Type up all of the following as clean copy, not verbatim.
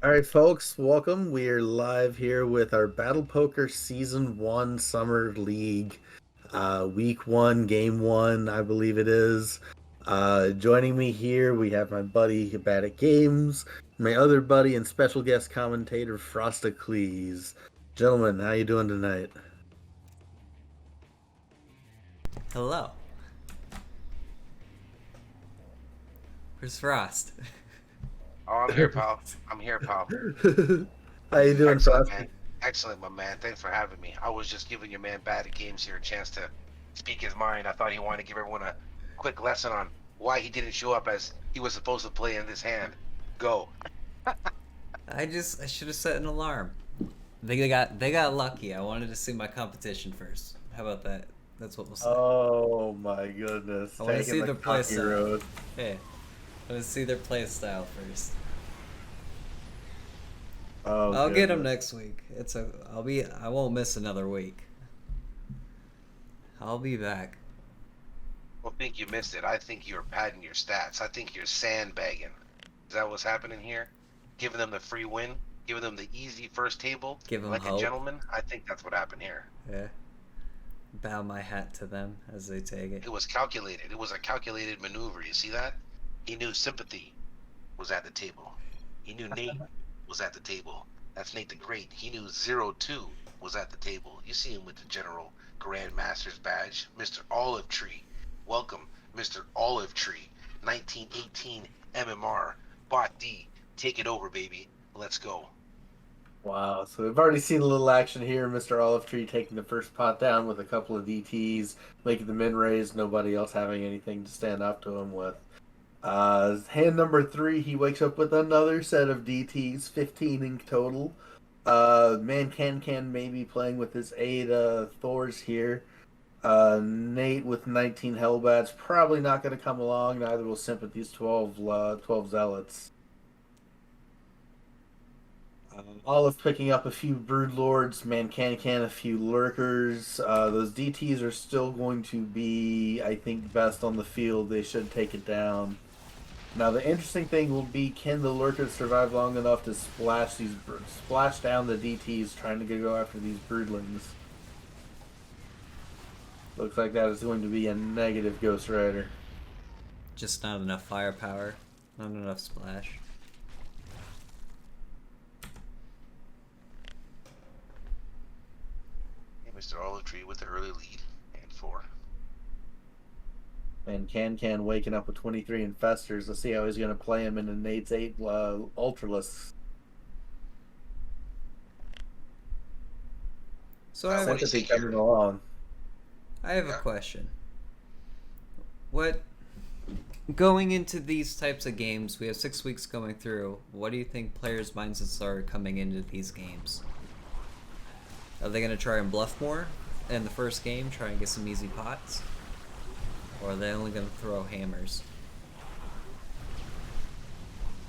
All right, folks, welcome. We are live here with our Battle Poker Season 1 Summer League. Week 1, Game 1, I believe it is. Joining me here, we have my buddy Bad at Games, my other buddy and special guest commentator, Frosticles. Gentlemen, how you doing tonight? Hello. Where's Frost? Oh, I'm here, pal. I'm here, pal. How you doing, Excellent, Frosty? man. Excellent, my man. Thanks for having me. I was just giving your man Bad at Games here a chance to speak his mind. I thought he wanted to give everyone a quick lesson on why he didn't show up as he was supposed to play in this hand. Go. I should have set an alarm. They got lucky. I wanted to see my competition first. How about that? That's what we'll say. Oh my goodness. I want to Taking see the their play cocky style. road. Hey, I want to see their play style first. Oh, I'll get them goodness. next week. I won't miss another week. I'll be back. Well, think you missed it. I think you're padding your stats. I think you're sandbagging. Is that what's happening here? Giving them the free win? Giving them the easy first table? Give them Like a hope. gentleman? I think that's what happened here. Yeah. Bow my hat to them as they take it. It was calculated. It was a calculated maneuver. You see that? He knew sympathy was at the table. He knew Nate was at the table. That's Nate the Great. He knew 02 was at the table. You see him with the General Grandmaster's badge. Mr. Olive Tree. Welcome, Mr. Olive Tree. 1918 MMR. Bot D. Take it over, baby. Let's go. Wow, so we've already seen a little action here. Mr. Olive Tree taking the first pot down with a couple of DTs, making the min raise, nobody else having anything to stand up to him with. Hand number 3, he wakes up with another set of DTs, 15 in total. Man can maybe playing with his 8 Thors here. Nate with 19 Hellbats, probably not going to come along, neither will Sympathy's 12 Zealots. Olive picking up a few Broodlords, can a few Lurkers. Those DTs are still going to be, I think, best on the field. They should take it down. Now the interesting thing will be, can the Lurkers survive long enough to splash down the DTs trying to go after these Broodlings? Looks like that is going to be a negative Ghost Rider. Just not enough firepower. Not enough splash. Mr. Olive Tree with the early lead. And 4. And can waking up with 23 Infestors. Let's see how he's going to play him into Nate's 8 Ultralisks. So I have, Sympathy coming along. I have a question. What, going into these types of games, we have 6 weeks going through. What do you think players' mindsets are coming into these games? Are they going to try and bluff more in the first game, try and get some easy pots? Or are they only going to throw hammers?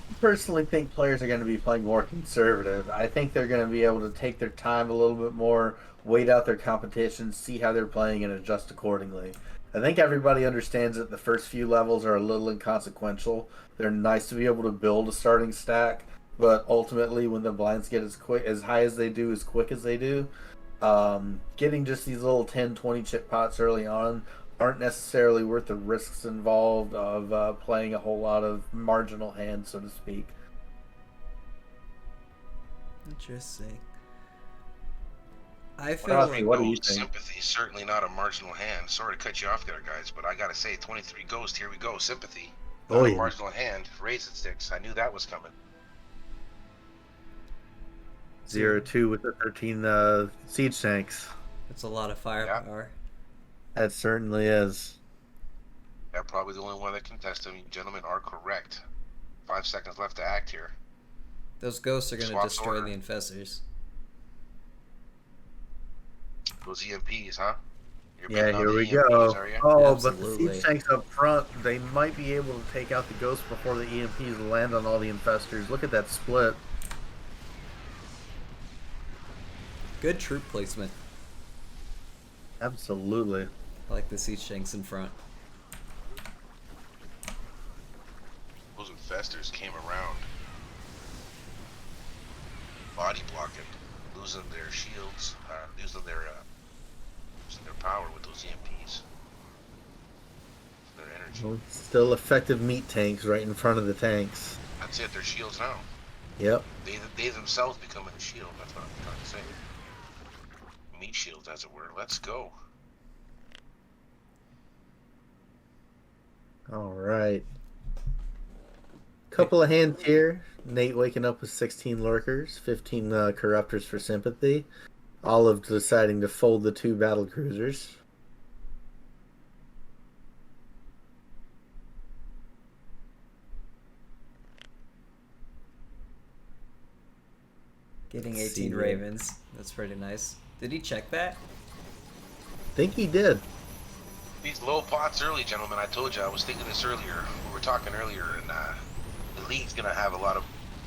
I personally think players are going to be playing more conservative. I think they're going to be able to take their time a little bit more, wait out their competition, see how they're playing, and adjust accordingly. I think everybody understands that the first few levels are a little inconsequential. They're nice to be able to build a starting stack, but ultimately when the blinds get as high as they do, as quick as they do, getting just these little 10, 20 chip pots early on aren't necessarily worth the risks involved of playing a whole lot of marginal hands, so to speak. Interesting. I feel Rossi, like what do you think? Sympathy, certainly not a marginal hand. Sorry to cut you off there, guys, but I gotta say, 23 Ghost, here we go. Sympathy. Oh, Not a yeah. marginal hand. Raise it 6. I knew that was coming. 0-2 with the 13 siege tanks. it's a lot of firepower. That certainly is. Yeah, probably the only one that can test him. You gentlemen are correct. 5 seconds left to act here. Those ghosts are going to Swaps destroy order. the infestors. Those EMPs, huh? You're Yeah, betting on here the we EMPs, go. are you? Oh, but the Absolutely. siege tanks up front, they might be able to take out the ghosts before the EMPs land on all the infestors. Look at that split. Good troop placement. Absolutely. I like the siege tanks in front. Those infestors came around. body blocking, losing their shields, losing their power with those EMPs. Their energy. Well, still effective meat tanks right in front of the tanks. That's it. They're shields now. Yep. They themselves becoming a shield. That's what I'm trying to say. Meat shields, as it were. Let's go. All right. Couple of hands here. Nate waking up with 16 lurkers, 15 corruptors for sympathy. Olive deciding to fold the 2 battle cruisers. Getting Let's 18 see. Ravens. That's pretty nice. Did he check that? I think he did. These low pots early, gentlemen. I told you. I was thinking this earlier. We were talking earlier, and the league's gonna have a lot of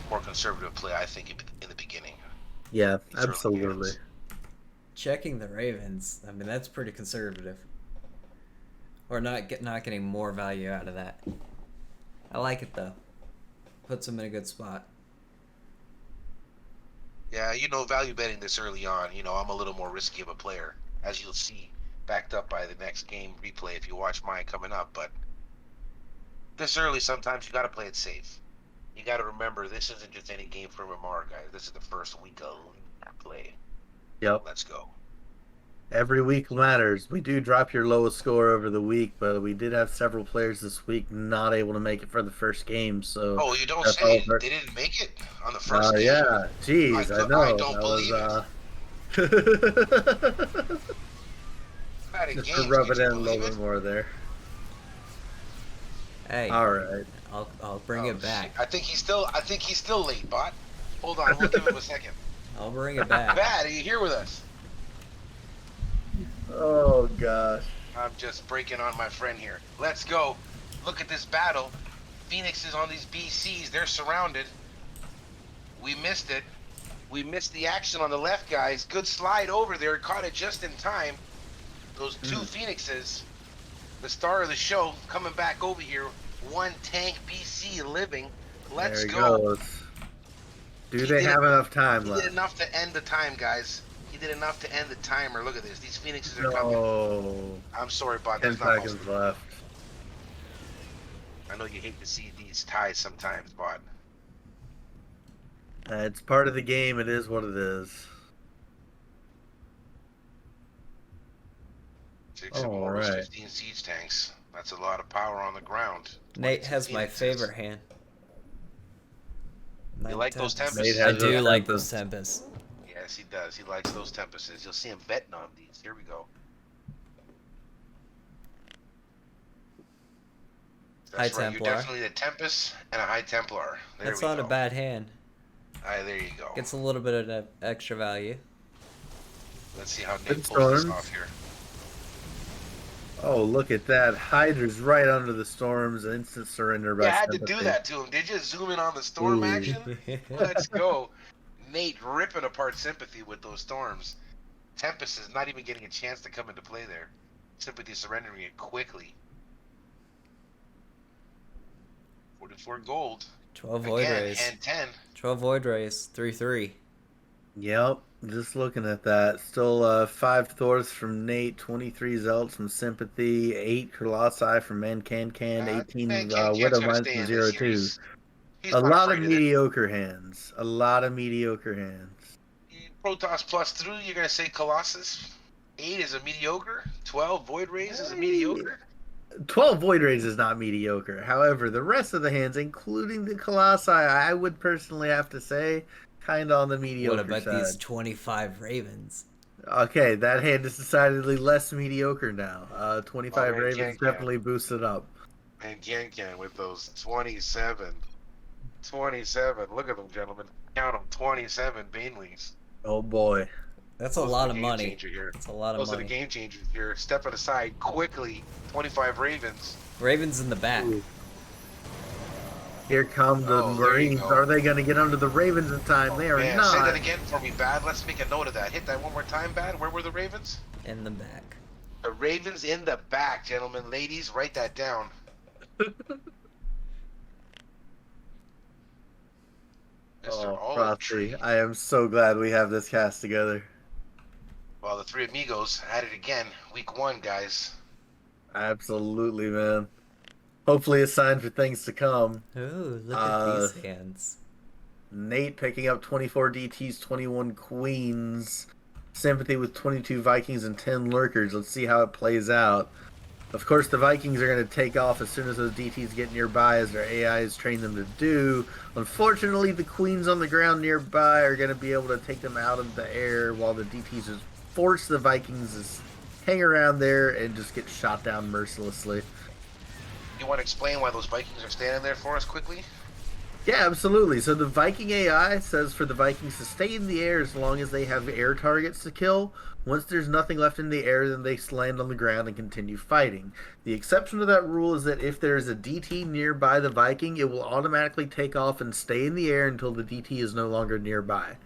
more conservative play. I think in the beginning. Yeah, These early absolutely. games. Checking the Ravens. I mean, that's pretty conservative. Or not getting more value out of that. I like it though. Puts him in a good spot. Yeah, value betting this early on. I'm a little more risky of a player, as you'll see, backed up by the next game replay if you watch mine coming up. But this early, sometimes you got to play it safe. You got to remember, this isn't just any game for MMR, guys. This is the first week of play. Yep. Let's go. Every week matters. We do drop your lowest score over the week, but we did have several players this week not able to make it for the first game. So Oh, you don't that's say. all They didn't make it on the first game? yeah. Jeez, I know. I don't that believe was, Bad at just games, to rub could it you in a little believe bit it? more there. Hey. All right. I'll bring it back. I think he's still late, bot. Hold on, we'll give him a second. I'll bring it back. Bad, are you here with us? Oh gosh. I'm just breaking on my friend here. Let's go. Look at this battle. Phoenix is on these BCs. They're surrounded. We missed it. We missed the action on the left, guys. Good slide over there. Caught it just in time. Those 2 Phoenixes, the star of the show, coming back over here. 1 tank BC living. Let's There he go. goes. Do they have enough time He left? did enough to end the time, guys. He did enough to end the timer. Look at this. These Phoenixes are coming. No. I'm sorry, bot. 10 There's not much. seconds left. I know you hate to see these ties sometimes, bot. It's part of the game. It is what it is. 6 All immortals, right. 15 siege tanks. That's a lot of power on the ground. Nate 22 has my Phoenixes. favorite hand. You like those Tempests. Tempests? Nate I has do those like Tempests. those Tempests. Yes, he does. He likes those Tempests. You'll see him betting on these. Here we go. That's High right. Templar. You're definitely a Tempest and a High Templar. There That's we not go. a bad hand. Alright, there you go. Gets a little bit of extra value. Let's see how Good Nate pulls this storms. off here. Oh, look at that. Hydra's right under the storms. Instant surrender by Yeah, I had to sympathy. do that to him. Did you zoom in on the storm Ooh. action? Let's go. Nate ripping apart Sympathy with those storms. Tempest is not even getting a chance to come into play there. Sympathy surrendering it quickly. 44 gold. 12 void Again, rays. and 10. 12 void rays. 3-3. Yep, just looking at that. Still 5 Thors from Nate, 23 Zelts from Sympathy, 8 Colossi from Mancancan, 18 Widow Mines from 02. He's A not lot of afraid of it. mediocre hands. A lot of mediocre hands. Protoss plus 3, you're going to say Colossus? 8 is a mediocre? 12 Void Rays is a mediocre? 12 Void Rays is not mediocre. However, the rest of the hands, including the Colossi, I would personally have to say, kind of on the mediocre What about side. these 25 ravens? Okay, that hand is decidedly less mediocre now. 25 man, Ravens Can-Can. definitely boosted up. And Can with those 27. 27. Look at them, gentlemen. Count them. 27 Baneleys. Oh boy. That's a Those are lot the of game money. changer here. That's a lot of Those are money. the game changers here. Stepping aside quickly. 25 Ravens. Ravens in the back. Ooh. Here come the Oh, there you Marines. go. Are they going to get under the Ravens in time? They are Man, not. say that again for me, Bad. Let's make a note of that. Hit that one more time, Bad. Where were the Ravens? In the back. The Ravens in the back, gentlemen. Ladies, write that down. Mr. Olive Frosty, Tree. I am so glad we have this cast together. Well, the three amigos at it again. Week 1, guys. Absolutely, man. Hopefully a sign for things to come. Oh, look at Uh, these hands. Nate picking up 24 DTs, 21 Queens. Sympathy with 22 Vikings and 10 Lurkers. Let's see how it plays out. Of course, the Vikings are going to take off as soon as those DTs get nearby, as their AI has trained them to do. Unfortunately, the Queens on the ground nearby are going to be able to take them out of the air, while the DTs just force the Vikings to hang around there and just get shot down mercilessly. You want to explain why those Vikings are standing there for us quickly? Yeah, absolutely. So the Viking AI says for the Vikings to stay in the air as long as they have air targets to kill. Once there's nothing left in the air, then they land on the ground and continue fighting. The exception to that rule is that if there is a DT nearby the Viking, it will automatically take off and stay in the air until the DT is no longer nearby.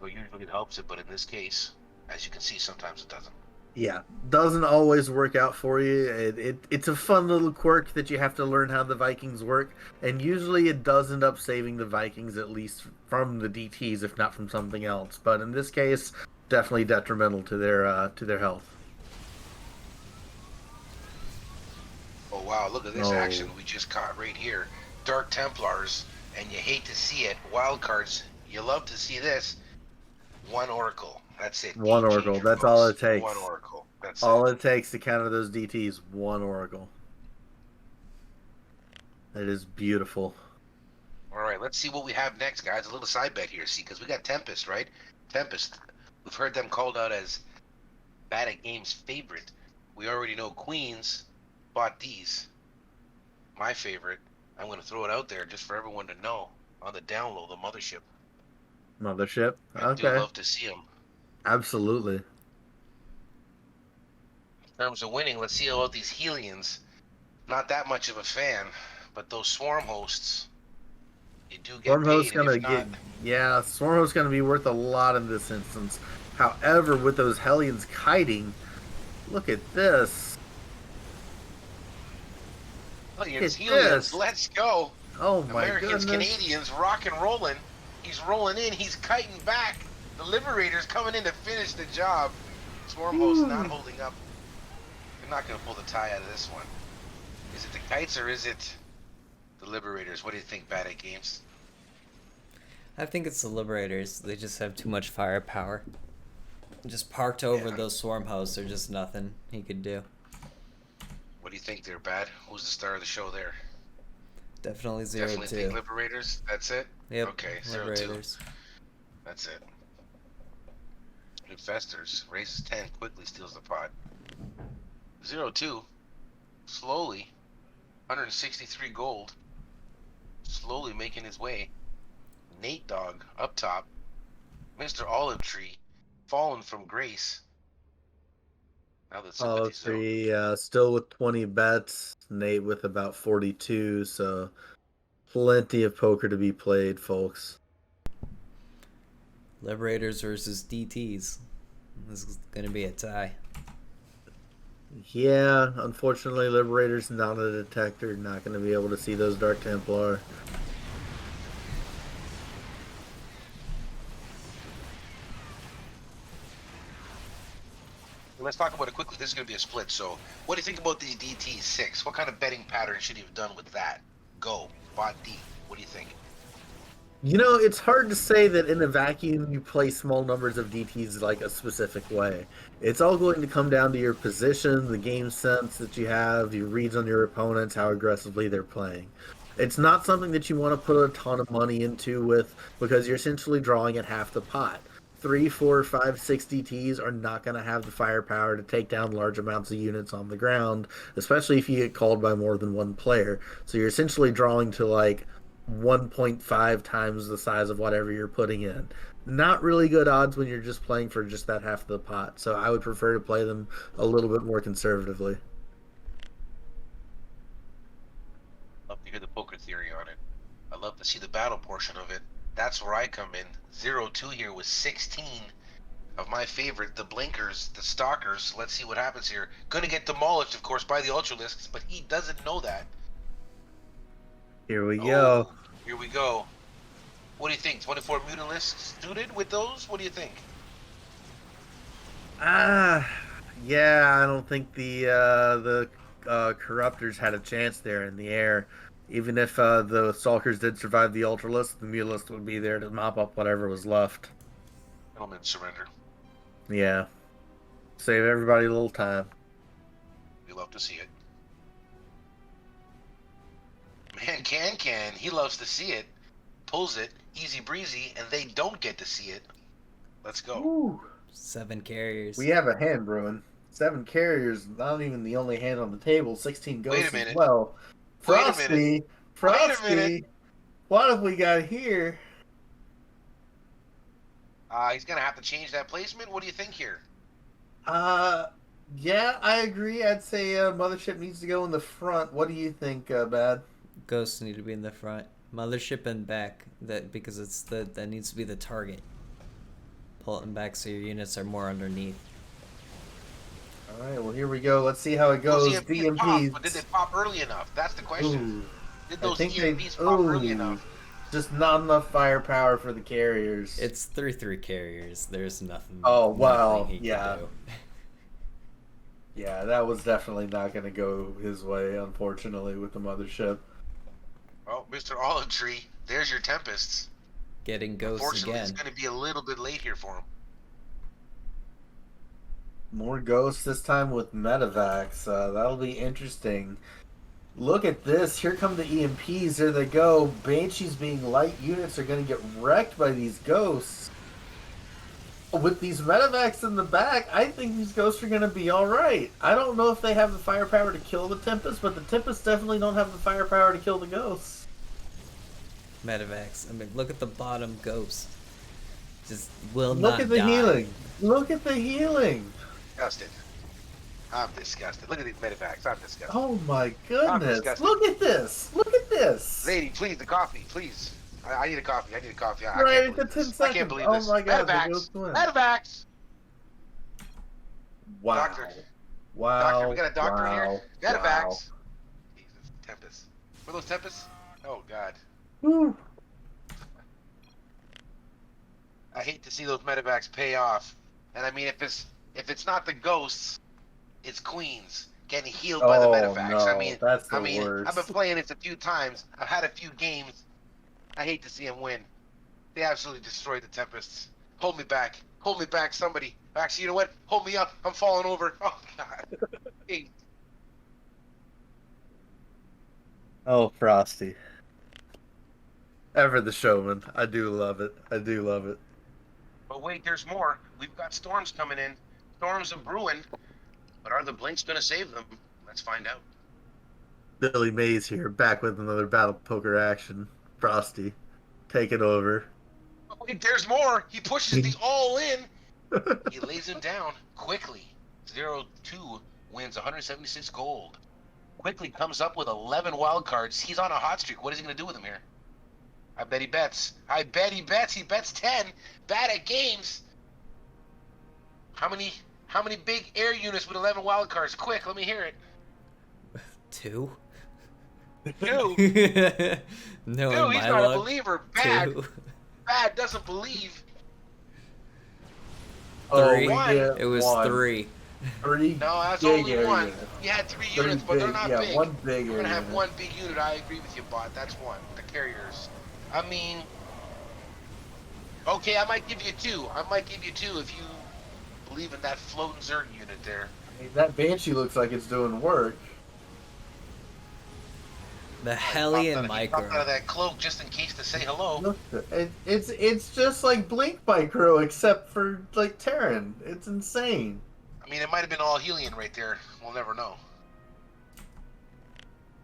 Well, usually it helps it, but in this case, as you can see, sometimes it doesn't. Yeah, doesn't always work out for you. It's a fun little quirk that you have to learn how the Vikings work, and usually it does end up saving the Vikings, at least from the DTs, if not from something else. But in this case, definitely detrimental to their health. Oh wow, look at this Oh. action we just caught right here. Dark Templars, and you hate to see it. Wild cards, you love to see this. One Oracle. That's it. One Game Oracle. changer, That's folks. all it takes. One Oracle. That's All it. it takes to counter those DTs, one Oracle. That is beautiful. All right, let's see what we have next, guys. A little side bet here, see, because we got Tempest, right? Tempest. We've heard them called out as Bad at Game's favorite. We already know Queens bought these. My favorite. I'm going to throw it out there just for everyone to know. On the down low, the Mothership. Mothership. I do Okay. love to see them. Absolutely. In terms of winning, let's see about these Helians. Not that much of a fan, but those Swarm Hosts, you do get Swarmhost's paid. And gonna if get, not, yeah, Swarmhost's gonna be worth a lot in this instance. However, with those Hellions kiting, look at this. Helians, Look at this. let's go. Oh my Americans, goodness. Canadians, rock and rolling. He's rolling in. He's kiting back. The Liberators coming in to finish the job. Swarm Host not holding up. They're not going to pull the tie out of this one. Is it the kites or is it the Liberators? What do you think, Bad at Games? I think it's the Liberators. They just have too much firepower. Just parked over Yeah. those swarm hosts. There's just nothing he could do. What do you think there, Bad? Who's the star of the show there? Definitely Definitely 0-2. think Liberators. That's it? Yep. Okay, 0-2. Liberators. That's it. Infestors. Raises 10. Quickly steals the pot. 0-2. Slowly. 163 gold. Slowly making his way. Nate Dogg up top. Mr. Olive Tree. Fallen from grace. Now that Olive sympathy's out. Tree still with 20 bets. Nate with about 42. So plenty of poker to be played, folks. Liberators versus DTs. This is gonna be a tie. Yeah, unfortunately, Liberator's not a detector. Not going to be able to see those Dark Templar. Let's talk about it quickly. This is going to be a split. So, what do you think about these DT6? What kind of betting pattern should he have done with that? Go. Bot D. What do you think? You know, it's hard to say that in a vacuum you play small numbers of DTs like a specific way. It's all going to come down to your position, the game sense that you have, your reads on your opponents, how aggressively they're playing. It's not something that you want to put a ton of money into with, because you're essentially drawing at half the pot. 3, 4, 5, 6 DTs are not going to have the firepower to take down large amounts of units on the ground, especially if you get called by more than one player. So you're essentially drawing to like 1.5 times the size of whatever you're putting in. Not really good odds when you're just playing for just that half of the pot. So I would prefer to play them a little bit more conservatively. Love to hear the poker theory on it. I love to see the battle portion of it. That's where I come in. 0-2 here with 16 of my favorite, the Blinkers, the Stalkers. Let's see what happens here. Gonna get demolished, of course, by the Ultralisks, but he doesn't know that. Here we go. Here we go. What do you think? 24 mutant lists suited with those? What do you think? Yeah, I don't think the corruptors had a chance there in the air. Even if the stalkers did survive the ultralist, the mutalist would be there to mop up whatever was left. Gentlemen, surrender. Yeah, save everybody a little time. We love to see it. Man, can. He loves to see it. Pulls it, easy breezy, and they don't get to see it. Let's go. Ooh. 7 carriers. We have a hand brewing. 7 carriers, not even the only hand on the table. 16 Wait a ghosts as minute. well. Wait a minute. Frosty, Wait a minute. what have we got here? He's gonna have to change that placement. What do you think here? Yeah, I agree. I'd say Mothership needs to go in the front. What do you think, Bad? Ghosts need to be in the front. Mothership and back, because that needs to be the target. Pull it in back so your units are more underneath. All right, well, here we go. Let's see how it goes. Those EMPs popped, but did they pop early enough? That's the question. Ooh. Did those EMPs pop early enough? Just not enough firepower for the carriers. It's 3/3 carriers. There's nothing. Oh, wow. Nothing he Yeah. can do. Yeah, that was definitely not going to go his way, unfortunately, with the Mothership. Oh, Mr. Olive Tree, there's your Tempests. Getting ghosts Unfortunately, again. it's going to be a little bit late here for him. More ghosts this time with Medivacs. That'll be interesting. Look at this. Here come the EMPs. There they go. Banshees being light units are going to get wrecked by these ghosts. With these Medivacs in the back, I think these ghosts are going to be alright. I don't know if they have the firepower to kill the Tempest, but the Tempests definitely don't have the firepower to kill the ghosts. Medivacs. I mean, look at the bottom ghost. Just will Look not at the die. healing. Look at the healing. Disgusted. I'm disgusted. Look at these Medivacs. I'm disgusted. Oh my goodness. disgusted. Look at this. Look at this. Lady, please, the coffee, please. I need a coffee. I need a coffee. I Right can't at the believe 10 this. seconds. I can't believe Oh this. my god, the Medivacs. ghost win. Medivacs. Wow. Doctor. Wow. Doctor, we got a doctor wow. here. Medivacs. Wow. Jesus, Tempest. Were those Tempests? Oh God. Whew. I hate to see those Medivacs pay off. And I mean, if it's not the ghosts, it's Queens getting healed by the Medivacs. No, I mean, that's the worst. I've been playing this a few times. I've had a few games. I hate to see them win. They absolutely destroyed the Tempests. Hold me back. Hold me back, somebody. Actually, you know what? Hold me up. I'm falling over. Oh God. Hey. Oh, Frosty. Ever the showman. I do love it. I do love it. But wait, there's more. We've got storms coming in. Storms are brewing. But are the Blinks going to save them? Let's find out. Billy Mays here, back with another battle poker action. Frosty, take it over. But wait, there's more. He pushes the all in. He lays him down quickly. 0-2 wins 176 gold. Quickly comes up with 11 wild cards. He's on a hot streak. What is he going to do with them here? I bet he bets. I bet he bets. He bets 10. Bad at games. How many big air units with 11 wild cards? Quick, let me hear it. 2? 2. No, Dude, in he's my not a luck, believer. Bad. 2. Bad doesn't believe. 3. one. It was one. 3. 3 No, that's big only area one. units. You had 3 Three units, but they're big- not yeah, big. one big We're gonna area have unit. one big unit. I agree with you, Bot. That's one. The carriers. I mean, okay, I might give you 2. I might give you 2 if you believe in that floating Zerg unit there. I mean, that Banshee looks like it's doing work. The He Hellion popped out Micro. of that cloak just in case to say hello. Look, it's just like Blink Micro, except for like Terran. It's insane. I mean, it might have been all Helion right there. We'll never know.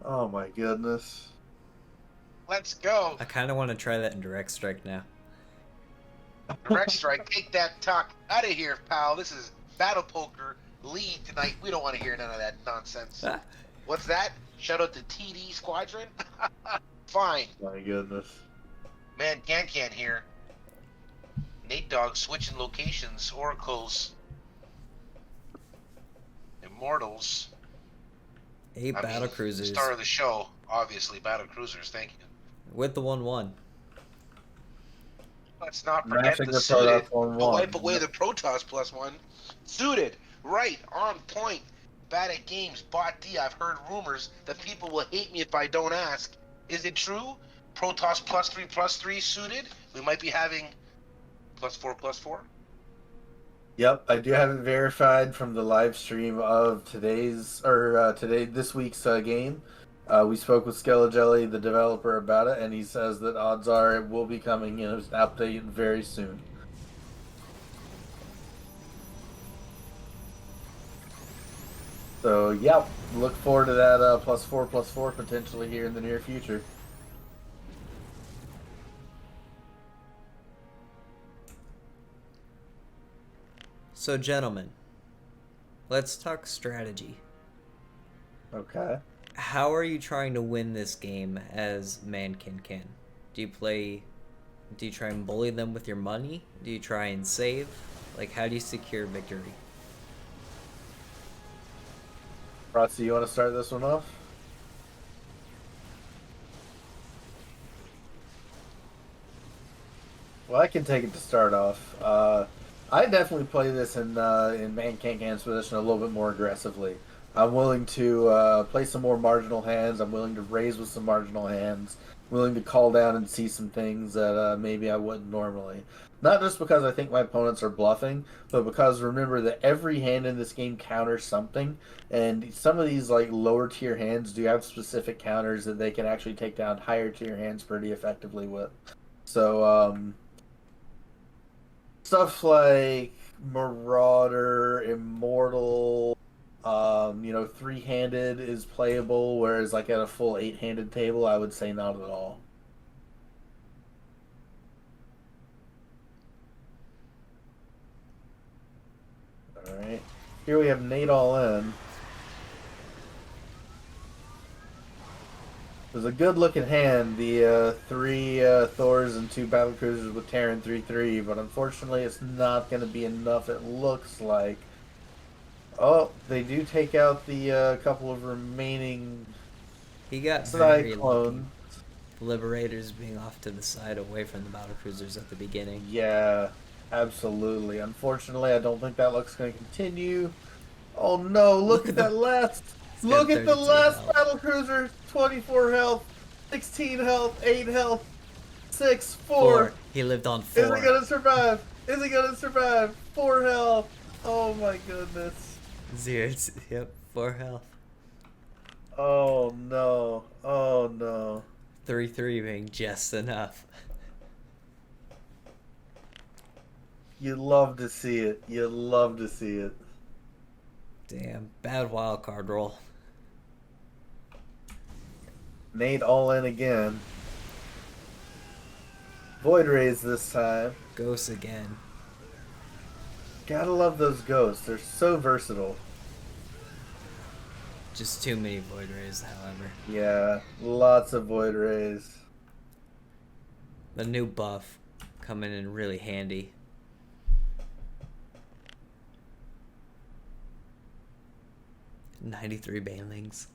Oh my goodness. Let's go. I kind of want to try that in Direct Strike now. Direct strike. Take that talk out of here, pal. This is Battle Poker League tonight. We don't want to hear none of that nonsense. What's that? Shout out to TD Squadron? Fine. My goodness. Man, Can here. Nate Dogg switching locations. Oracles. Immortals. 8 battle cruisers. Star of the show, obviously. Battle cruisers, thank you. with the 1/1. Let's not forget Matching the the suited. Protoss on But one. wipe away the Protoss +1. Suited, right, on point. Bad at games, bot D. I've heard rumors that people will hate me if I don't ask. Is it true? Protoss +3/+3 suited. We might be having +4/+4. Yep, I do have it verified from the live stream of this week's game. We spoke with Skelejelly, the developer, about it, and he says that odds are it will be coming in as an update very soon. So, yep, look forward to that +4/+4 potentially here in the near future. So, gentlemen, let's talk strategy. Okay. How are you trying to win this game as Mankin? Do you try and bully them with your money? Do you try and save? Like, how do you secure victory? Rossi, you want to start this one off? Well, I can take it to start off. I definitely play this in Man Can't Can's position a little bit more aggressively. I'm willing to play some more marginal hands. I'm willing to raise with some marginal hands. Willing to call down and see some things that maybe I wouldn't normally. Not just because I think my opponents are bluffing, but because remember that every hand in this game counters something, and some of these like lower tier hands do have specific counters that they can actually take down higher tier hands pretty effectively with. So stuff like Marauder, Immortal, three-handed is playable, whereas like at a full eight-handed table, I would say not at all. All right, here we have Nate all in. It was a good-looking hand, the three Thors and two battlecruisers with Terran 3/3, but unfortunately it's not going to be enough, it looks like. Oh, they do take out the couple of remaining He got very lucky. Cyclone. Liberators being off to the side away from the battlecruisers at the beginning. Yeah, absolutely. Unfortunately, I don't think that luck's going to continue. Oh no, look at that last... Look at the last battlecruiser! 24 health, 16 health, 8 health, 6, 4. He lived on 4. Is he going to survive? Is he going to survive? 4 health. Oh my goodness. 0, yep, 4 health. Oh no. Oh no. 3/3 being just enough. You love to see it. You love to see it. Damn, bad wild card roll. Nate all in again. Void Rays this time. Ghosts again. Gotta love those ghosts. They're so versatile. Just too many Void Rays, however. Yeah, lots of Void Rays. The new buff coming in really handy. "93 Banelings.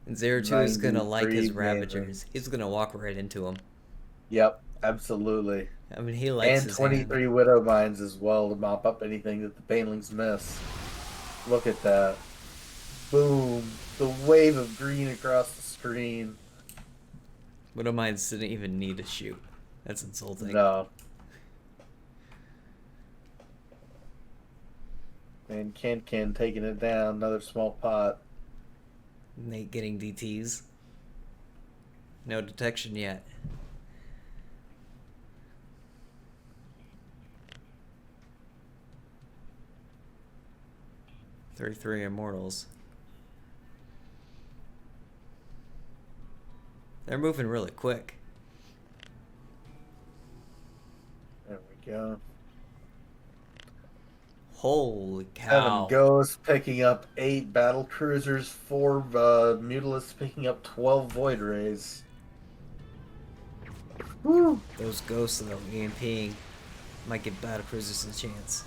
And 0-2 is gonna like his 93 Ravagers. He's gonna walk right into them. Yep, absolutely. I mean, he likes And his 23 hand. Widow Mines as well to mop up anything that the Banelings miss. Look at that. Boom. The wave of green across the screen. Widow Mines didn't even need to shoot. That's insulting. No. And Can taking it down. Another small pot. Nate getting DTs. No detection yet. "33 Immortals. They're moving really quick. There we go. Holy 7 cow. Ghosts picking up 8 battle cruisers, 4 Mutalisks picking up 12 Void Rays. Woo! Those ghosts though, EMPing, might give battlecruisers a chance.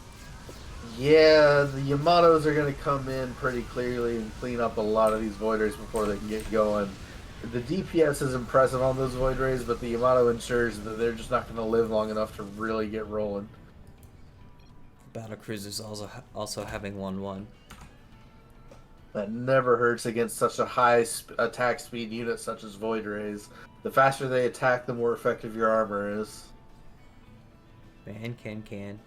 Yeah, the Yamatos are going to come in pretty clearly and clean up a lot of these Void Rays before they can get going. The DPS is impressive on those Void Rays, but the Yamato ensures that they're just not going to live long enough to really get rolling. Battle cruisers also having 1-1. That never hurts against such a high attack speed unit such as Void Rays. The faster they attack, the more effective your armor is. Man, can.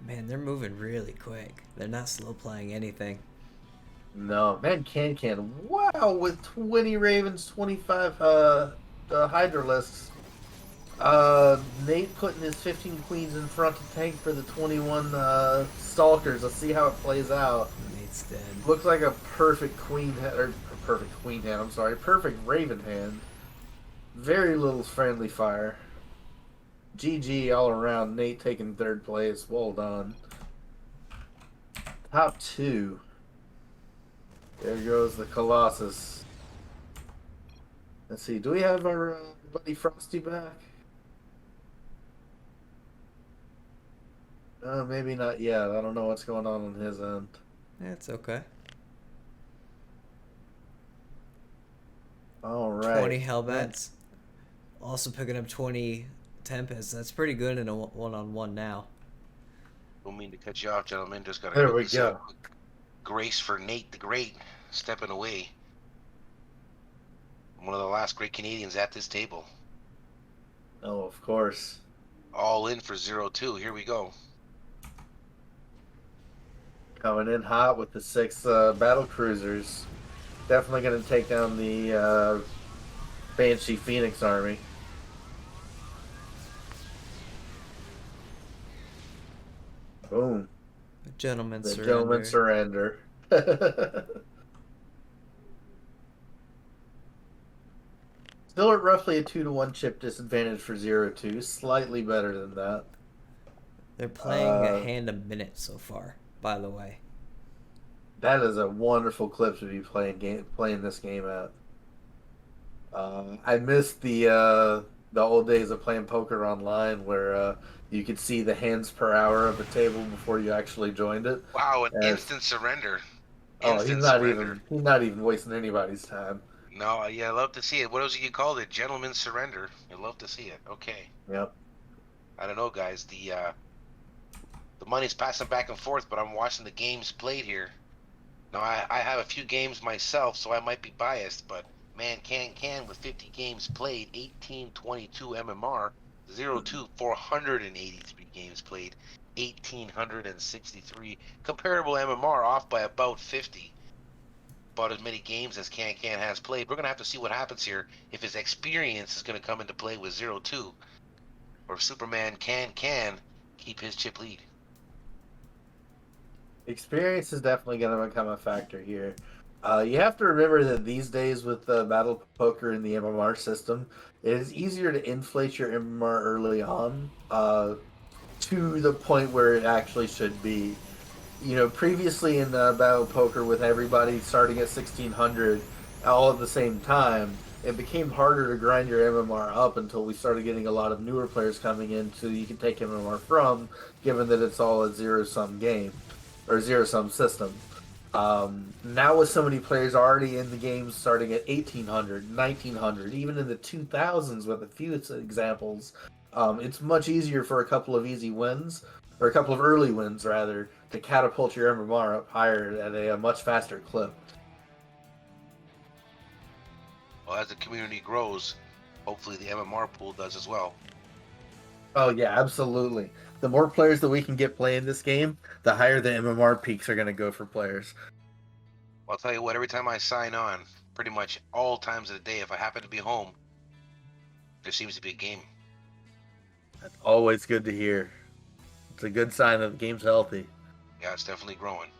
Man, they're moving really quick. They're not slow playing anything. No, man, can. Wow, with 20 Ravens, 25 Hydralisks. Nate putting his 15 Queens in front to tank for the 21 Stalkers. Let's see how it plays out. Nate's dead. Looks like a perfect Queen hand, perfect Raven hand. Very little friendly fire. GG all around. Nate taking third place. Well done. Top 2. There goes the Colossus. Let's see. Do we have our buddy Frosty back? Maybe not yet. I don't know what's going on his end. That's okay. All right. 20 Hellbats. Also picking up 20 Tempests. That's pretty good in a one-on-one now. Don't mean to cut you off, gentlemen. Just got There we go. Grace for Nate the Great stepping away. One of the last great Canadians at this table. Oh, of course. All in for 0-2. Here we go. Coming in hot with the 6 battle cruisers. Definitely going to take down the Banshee Phoenix army. Boom. The gentleman The surrender. gentleman surrender. Still at roughly a 2-to-1 chip disadvantage for 0-2. Slightly better than that. They're playing a hand a minute so far, by the way. That is a wonderful clip to be playing this game at. I missed the old days of playing poker online where you could see the hands per hour of the table before you actually joined it. Wow, an instant surrender. He's not even wasting anybody's time. No, yeah, I love to see it. What else you call it? Gentleman's surrender. I love to see it. Okay. Yep. I don't know, guys. The money's passing back and forth, but I'm watching the games played here. Now, I have a few games myself, so I might be biased, but man, can with 50 games played, 1822 MMR, 0-2, 483 games played, 1,863 comparable MMR, off by about 50. About as many games as Can has played. We're going to have to see what happens here if his experience is going to come into play with 0-2, or if Superman can keep his chip lead. Experience is definitely going to become a factor here. You have to remember that these days with Battle Poker and the MMR system, it is easier to inflate your MMR early on to the point where it actually should be. You know, previously in Battle Poker with everybody starting at 1600 all at the same time, it became harder to grind your MMR up until we started getting a lot of newer players coming in so you can take MMR from, given that it's all a zero-sum game. Or zero-sum system. Now with so many players already in the game starting at 1800, 1900, even in the 2000s with a few examples, it's much easier for a couple of easy wins, or a couple of early wins rather, to catapult your MMR up higher at a much faster clip. Well, as the community grows, hopefully the MMR pool does as well. Oh yeah, absolutely. The more players that we can get playing this game, the higher the MMR peaks are going to go for players. Well, I'll tell you what, every time I sign on, pretty much all times of the day, if I happen to be home, there seems to be a game. That's always good to hear. It's a good sign that the game's healthy. Yeah, it's definitely growing.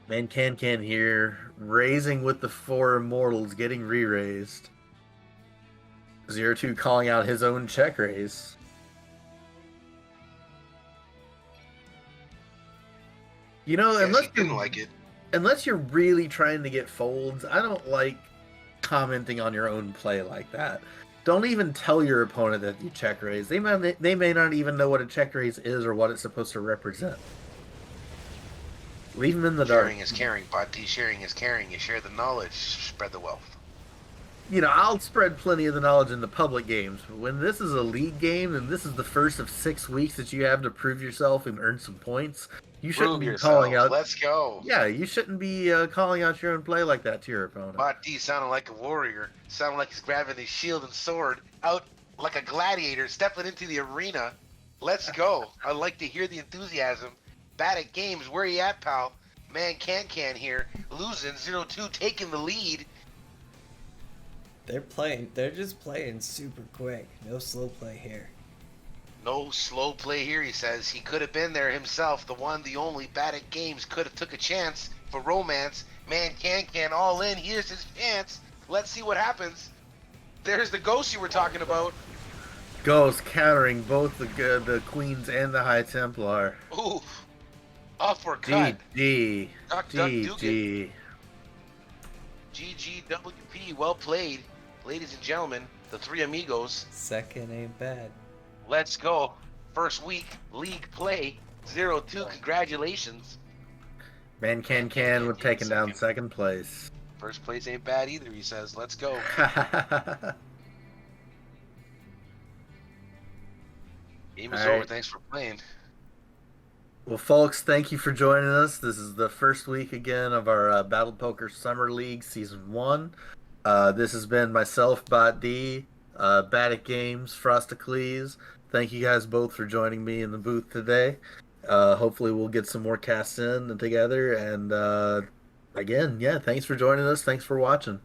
Man can here, raising with the 4 Immortals, getting re-raised. 0-2 calling out his own check raise. You know, unless you're really trying to get folds, I don't like commenting on your own play like that. Don't even tell your opponent that you check raise. They may not even know what a check raise is or what it's supposed to represent. Leave them in the dark. Sharing is caring, Bot D. Sharing is caring. You share the knowledge, spread the wealth. You know, I'll spread plenty of the knowledge in the public games, but when this is a league game and this is the first of 6 weeks that you have to prove yourself and earn some points, you shouldn't Prove be calling yourself. out. Let's go. Yeah, you shouldn't be calling out your own play like that to your opponent. Bot D sounding like a warrior. Sounding like he's grabbing his shield and sword out like a gladiator, stepping into the arena. Let's go. I like to hear the enthusiasm. Bad at games. Where you at, pal? Man, can here. Losing 0-2, taking the lead. They're just playing super quick. No slow play here. No slow play here, he says. He could have been there himself. The one, the only. Bad at games. Could have took a chance for romance. Man, can all in. Here's his chance. Let's see what happens. There's the ghost you were talking about. Ghost countering both the Queens and the High Templar. Ooh. Uppercut. GG. Duck, duck, duke it. GG. GGWP. Well played. Ladies and gentlemen, the three amigos. Second ain't bad. Let's go. First week, league play. 0-2. Congratulations. Man can with taking down second place. First place ain't bad either, he says. Let's go. Game is over. Thanks for playing. Well, folks, thank you for joining us. This is the first week again of our Battle Poker Summer League Season 1. This has been myself, Bot D, Baddick Games, Frosticles. Thank you guys both for joining me in the booth today. Hopefully we'll get some more casts in together. And again, yeah, thanks for joining us. Thanks for watching.